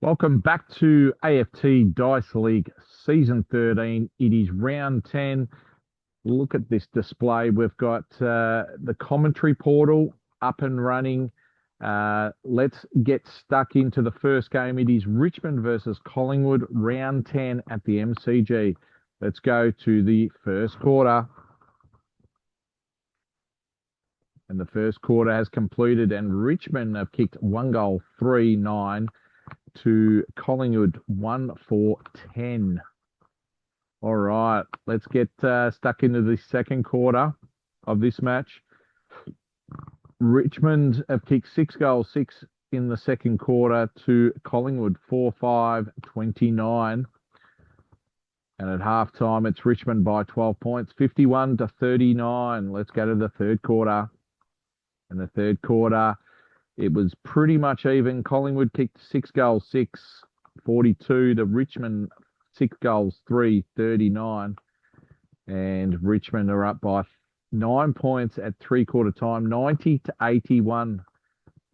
Welcome back to AFT Dice League Season 13. It is round 10. Look at this display. We've got the commentary portal up and running. Let's get stuck into the first game. It is Richmond versus Collingwood, round 10 at the MCG. Let's go to the first quarter. And the first quarter has completed, and Richmond have kicked 1 goal, 3-9. To Collingwood, 1-4-10. All right, let's get stuck into the second quarter of this match. Richmond have kicked 6 goals, 6 in the second quarter to Collingwood, 4-5-29. And at halftime, it's Richmond by 12 points, 51-39. Let's go to the third quarter. And the third quarter, it was pretty much even. Collingwood kicked 6 goals, 6, 42 to Richmond, 6 goals, 3, 39. And Richmond are up by 9 points at three-quarter time, 90-81.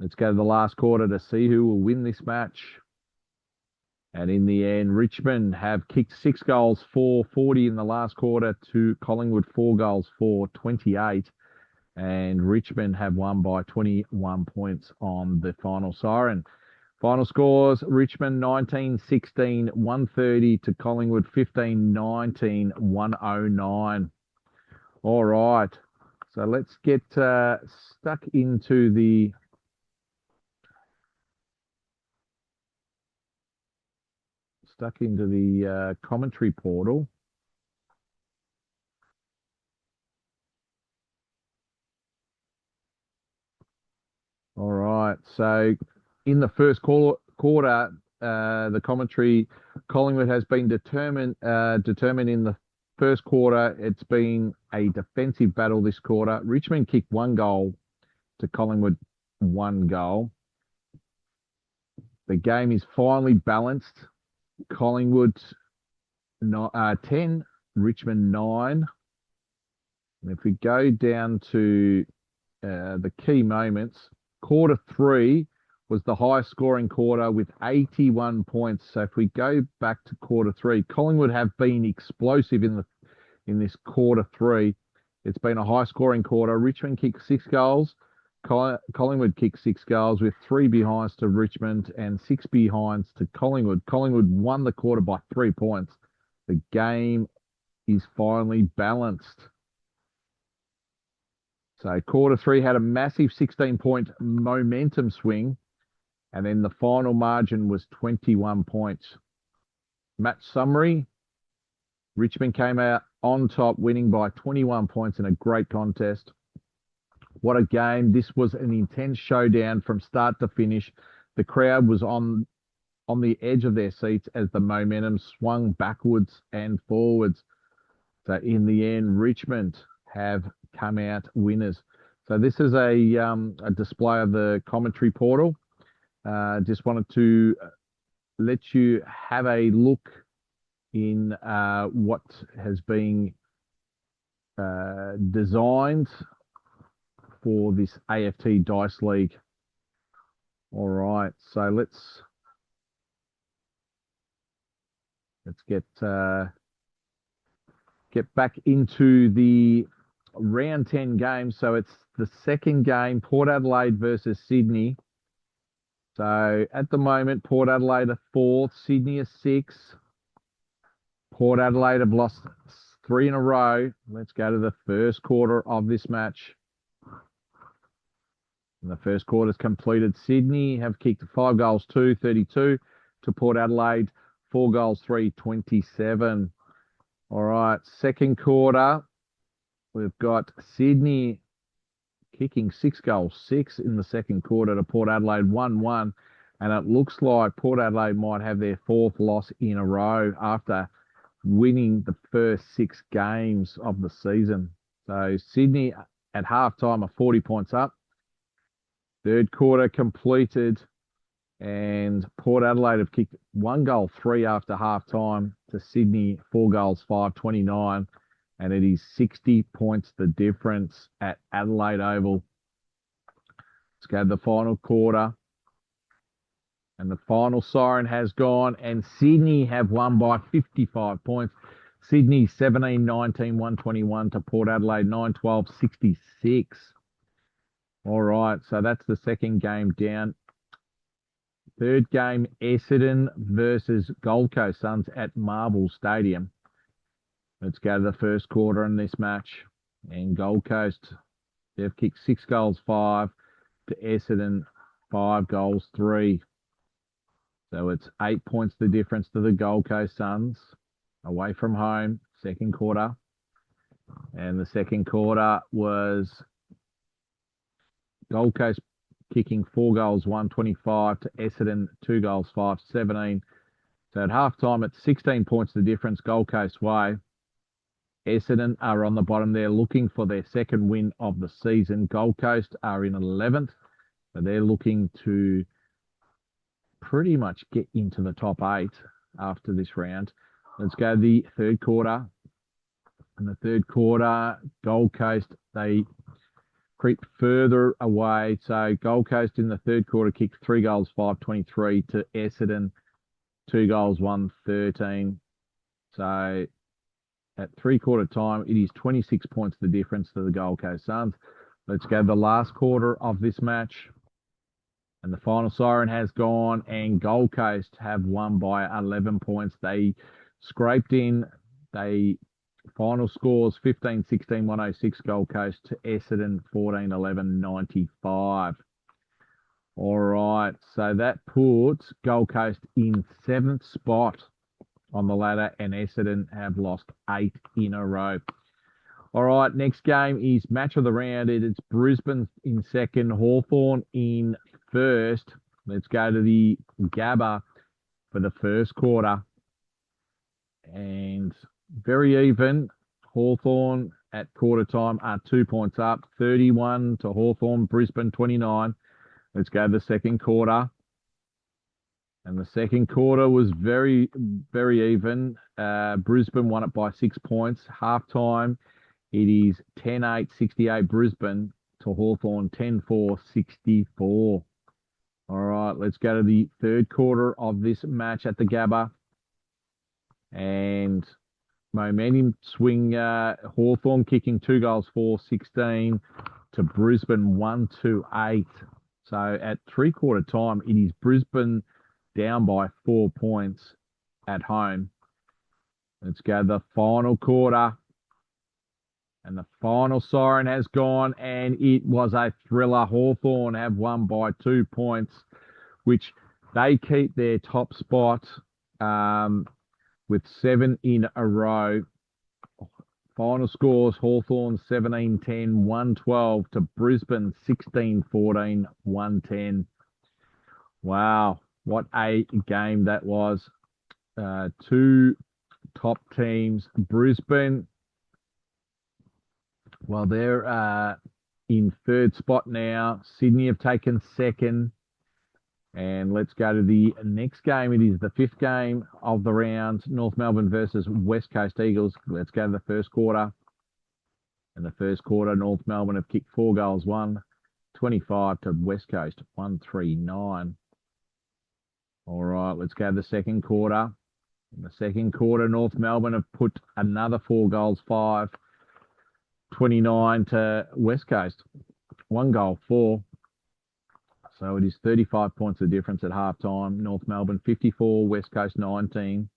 Let's go to the last quarter to see who will win this match. And in the end, Richmond have kicked 6 goals, 4, 40 in the last quarter to Collingwood, 4 goals, 4, 28. And Richmond have won by 21 points on the final siren. Final scores, Richmond 19-16, 130 to Collingwood 15-19, 109. All right, so let's get stuck into the commentary portal. All right. So in the first quarter, the commentary, Collingwood has been determined in the first quarter. It's been a defensive battle this quarter. Richmond kicked 1 goal to Collingwood, 1 goal. The game is finally balanced. Collingwood 10, Richmond 9. And if we go down to the key moments, quarter 3 was the highest scoring quarter with 81 points. So if we go back to quarter 3, Collingwood have been explosive in this quarter 3. It's been a high scoring quarter. Richmond kicked 6 goals. Collingwood kicked 6 goals with 3 behinds to Richmond and 6 behinds to Collingwood. Collingwood won the quarter by 3 points. The game is finally balanced. So quarter 3 had a massive 16-point momentum swing, and then the final margin was 21 points. Match summary, Richmond came out on top, winning by 21 points in a great contest. What a game. This was an intense showdown from start to finish. The crowd was on the edge of their seats as the momentum swung backwards and forwards. So in the end, Richmond have come out winners. So this is a display of the commentary portal. Just wanted to let you have a look in what has been designed for this AFT Dice League. All right, so let's get back into the round 10 game. So it's the second game, Port Adelaide versus Sydney. So at the moment, Port Adelaide are 4th, Sydney are 6th. Port Adelaide have lost 3 in a row. Let's go to the first quarter of this match. And the first quarter's completed. Sydney have kicked 5 goals, 2, 32 to Port Adelaide, 4 goals, 3, 27. All right, second quarter. We've got Sydney kicking 6 goals, 6 in the second quarter to Port Adelaide, 1-1. And it looks like Port Adelaide might have their 4th loss in a row after winning the first 6 games of the season. So Sydney at halftime are 40 points up. Third quarter completed, and Port Adelaide have kicked 1 goal, 3 after halftime to Sydney, 4 goals, 5, 29. And it is 60 points the difference at Adelaide Oval. Let's go to the final quarter. And the final siren has gone, and Sydney have won by 55 points. Sydney 17-19, 121 to Port Adelaide 9-12, 66. All right, so that's the second game down. Third game, Essendon versus Gold Coast Suns at Marvel Stadium. Let's go to the first quarter in this match. And Gold Coast, they've kicked 6 goals, 5 to Essendon, 5 goals, 3. So it's 8 points the difference to the Gold Coast Suns away from home, second quarter. And the second quarter was Gold Coast kicking 4 goals, 125 to Essendon, 2 goals, 5-17. So at halftime, it's 16 points the difference Gold Coast way. Essendon are on the bottom there looking for their second win of the season. Gold Coast are in 11th, so they're looking to pretty much get into the top 8 after this round. Let's go to the third quarter. In the third quarter, Gold Coast, they creep further away. So Gold Coast in the third quarter kicked 3 goals, 5-23 to Essendon, 2 goals, 1-13. So at three-quarter time, it is 26 points the difference to the Gold Coast Suns. Let's go to the last quarter of this match. And the final siren has gone, and Gold Coast have won by 11 points. They scraped in. Final scores 15-16, 106 Gold Coast to Essendon 14-11, 95. All right, so that puts Gold Coast in 7th spot on the ladder, and Essendon have lost 8 in a row. All right, next game is match of the round. It's Brisbane in second, Hawthorn in first. Let's go to the Gabba for the first quarter. And very even. Hawthorn at quarter time are 2 points up, 31 to Hawthorn, Brisbane 29. Let's go to the second quarter. And the second quarter was very, very even. Brisbane won it by 6 points. Halftime, it is 10-8, 68 Brisbane to Hawthorn, 10-4, 64. All right, let's go to the third quarter of this match at the Gabba. And momentum swing, Hawthorn kicking 2 goals, 4-16 to Brisbane, 1-8. So at three-quarter time, it is Brisbane down by 4 points at home. Let's go to the final quarter. And the final siren has gone, and it was a thriller. Hawthorn have won by 2 points, which they keep their top spot with 7 in a row. Final scores, Hawthorn 17-10, 112 to Brisbane 16-14, 110. Wow, what a game that was. 2 top teams. Brisbane, well, they're in third spot now. Sydney have taken second. And let's go to the next game. It is the 5th game of the round. North Melbourne versus West Coast Eagles. Let's go to the first quarter. In the first quarter, North Melbourne have kicked 4 goals, 1-25 to West Coast, 139. All right, let's go to the second quarter. In the second quarter, North Melbourne have put another 4 goals, 5-29 to West Coast, 1 goal, 4. So it is 35 points of difference at halftime. North Melbourne 54, West Coast 19.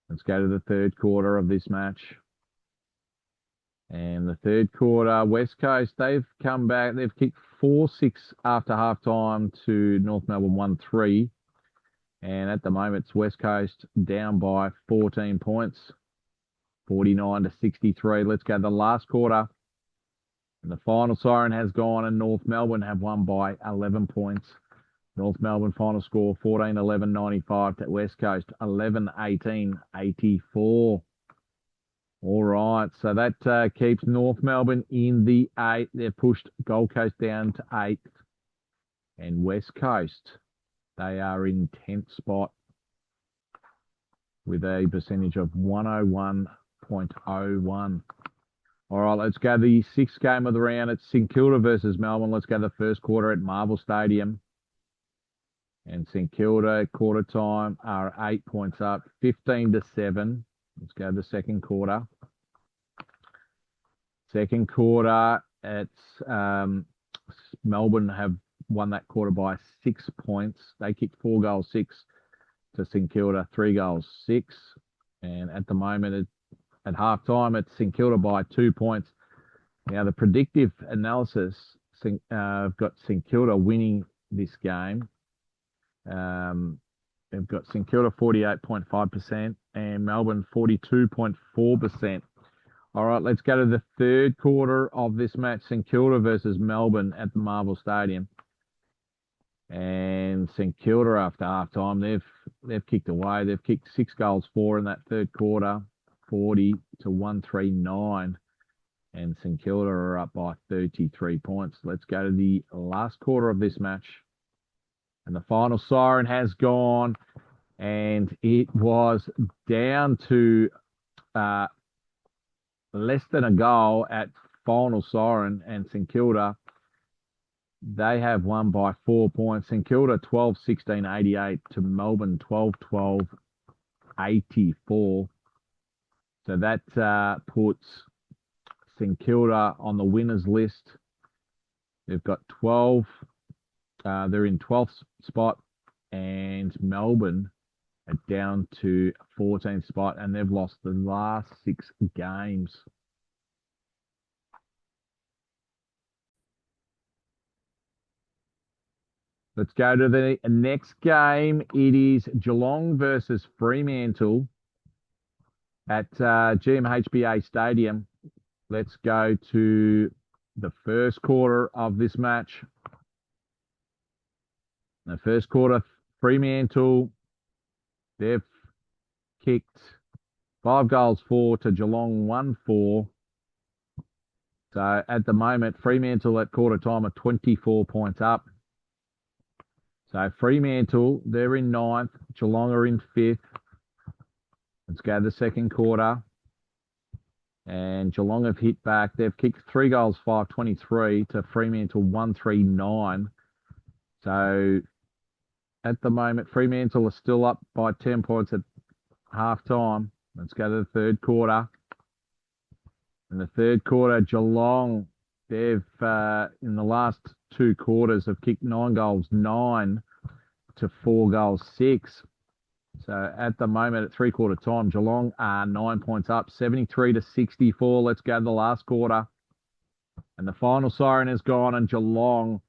Let's go to the third quarter of this match. And the third quarter, West Coast, they've come back. They've kicked 4-6 after halftime to North Melbourne 1-3. And at the moment, it's West Coast down by 14 points, 49-63. Let's go to the last quarter. And the final siren has gone, and North Melbourne have won by 11 points. North Melbourne final score 14-11, 95 to West Coast 11-18, 84. All right, so that keeps North Melbourne in the 8. They've pushed Gold Coast down to 8th. And West Coast, they are in 10th spot with a percentage of 101.01. All right, let's go to the 6th game of the round. It's St Kilda versus Melbourne. Let's go to the first quarter at Marvel Stadium. And St Kilda quarter time are 8 points up, 15-7. Let's go to the second quarter. Second quarter, it's Melbourne have won that quarter by 6 points. They kicked 4 goals, 6 to St Kilda, 3 goals, 6. And at the moment, at halftime, it's St Kilda by 2 points. Now, the predictive analysis have got St Kilda winning this game. They've got St Kilda 48.5% and Melbourne 42.4%. All right, let's go to the third quarter of this match, St Kilda versus Melbourne at the Marvel Stadium. And St Kilda after halftime, they've kicked away. They've kicked 6 goals, 4 in that third quarter, 40-139. And St Kilda are up by 33 points. Let's go to the last quarter of this match. And the final siren has gone, and it was down to less than a goal at final siren, and St Kilda, they have won by 4 points. St Kilda 12-16-88 to Melbourne 12-12-84. So that puts St Kilda on the winners list. They've got 12. They're in 12th spot, and Melbourne are down to 14th spot, and they've lost the last 6 games. Let's go to the next game. It is Geelong versus Fremantle at GMHBA Stadium. Let's go to the first quarter of this match. The first quarter, Fremantle, they've kicked 5 goals, 4 to Geelong, 1-4. So at the moment, Fremantle at quarter time are 24 points up. So Fremantle, they're in 9th. Geelong are in 5th. Let's go to the second quarter. And Geelong have hit back. They've kicked 3 goals, 5-23 to Fremantle, 139. So at the moment, Fremantle are still up by 10 points at half time. Let's go to the third quarter. In the third quarter, Geelong, they've, in the last 2 quarters, have kicked 9 goals, 9 to 4 goals, 6. So at the moment, at three-quarter time, Geelong are 9 points up, 73-64. Let's go to the last quarter. And the final siren has gone, and Geelong,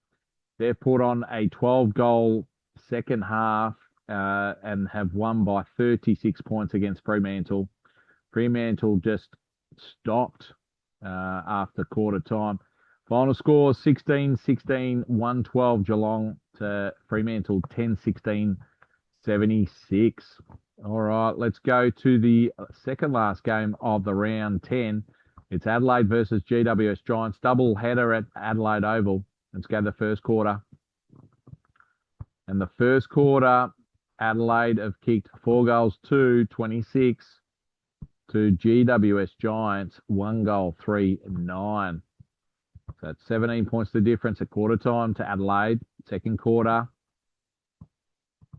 they've put on a 12-goal second half and have won by 36 points against Fremantle. Fremantle just stopped after quarter time. Final score 16-16, 112 Geelong to Fremantle 10-16, 76. All right, let's go to the second last game of the round 10. It's Adelaide versus GWS Giants, double header at Adelaide Oval. Let's go to the first quarter. And the first quarter, Adelaide have kicked 4 goals, 26 to GWS Giants, 1 goal, 9. So that's 17 points the difference at quarter time to Adelaide. Second quarter,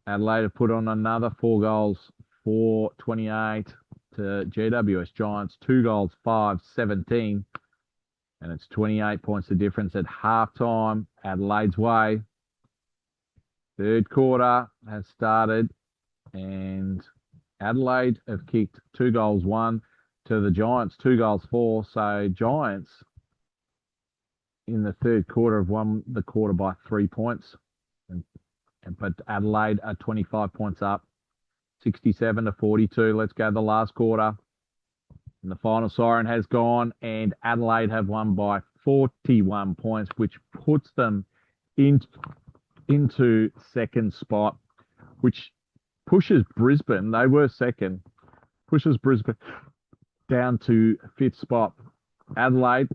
Adelaide have put on another 4 goals, 28 to GWS Giants, 2 goals, 17. And it's 28 points the difference at halftime, Adelaide's way. Third quarter has started, and Adelaide have kicked 2 goals, 1 to the Giants, 2 goals, 4. So Giants in the third quarter have won the quarter by 3 points. But Adelaide are 25 points up, 67-42. Let's go to the last quarter. And the final siren has gone, and Adelaide have won by 41 points, which puts them into second spot, which pushes Brisbane. They were second, pushes Brisbane down to 5th spot. Adelaide,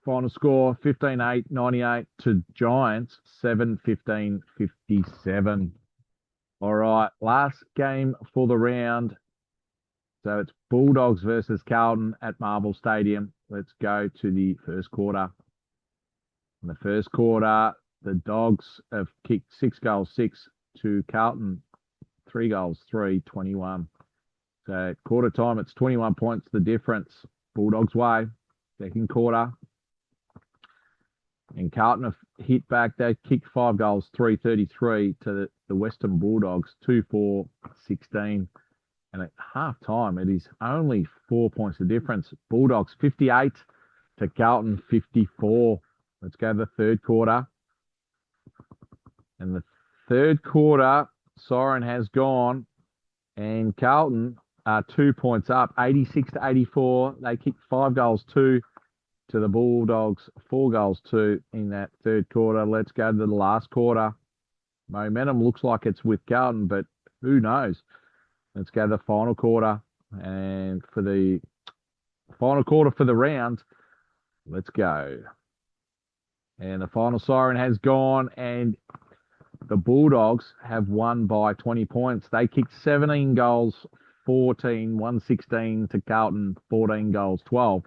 final score 15-8, 98 to Giants, 7-15, 57. All right, last game for the round. So it's Bulldogs versus Carlton at Marvel Stadium. Let's go to the first quarter. In the first quarter, the Dogs have kicked 6 goals, 6 to Carlton, 3 goals, 3-21. So quarter time, it's 21 points the difference. Bulldogs way, second quarter. And Carlton have hit back. They kicked 5 goals, 3-33 to the Western Bulldogs, 2-4-16. And at half time, it is only 4 points the difference. Bulldogs 58 to Carlton 54. Let's go to the third quarter. And the third quarter, siren has gone, and Carlton are 2 points up, 86-84. They kicked 5 goals, 2 to the Bulldogs, 4 goals, 2 in that third quarter. Let's go to the last quarter. Momentum looks like it's with Carlton, but who knows? Let's go to the final quarter. And for the final quarter for the round, let's go. And the final siren has gone, and the Bulldogs have won by 20 points. They kicked 17 goals, 14, 116 to Carlton, 14 goals, 12,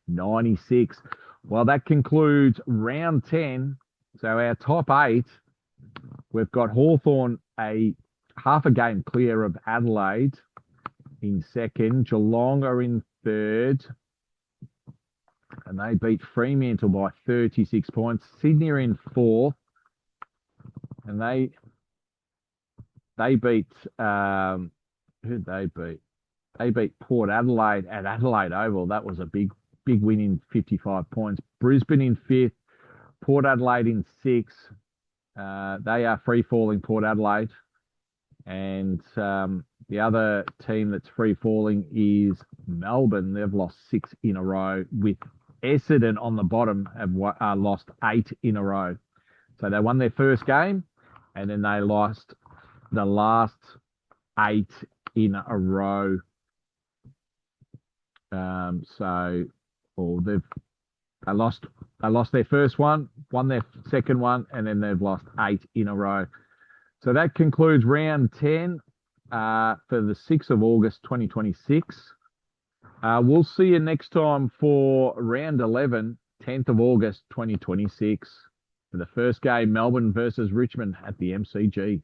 96. Well, that concludes round 10. So our top 8, we've got Hawthorn half a game clear of Adelaide in second. Geelong are in third, and they beat Fremantle by 36 points. Sydney are in fourth, and they beat who'd they beat? They beat Port Adelaide at Adelaide Oval. That was a big win in 55 points. Brisbane in fifth, Port Adelaide in sixth. They are free falling, Port Adelaide. And the other team that's free falling is Melbourne. They've lost 6 in a row, with Essendon on the bottom have lost 8 in a row. So they won their first game, and then they lost the last 8 in a row. They lost their first one, won their second one, and then they've lost 8 in a row. So that concludes round 10 for the 6th of August 2026. We'll see you next time for round 11, 10th of August 2026. For the first game, Melbourne versus Richmond at the MCG.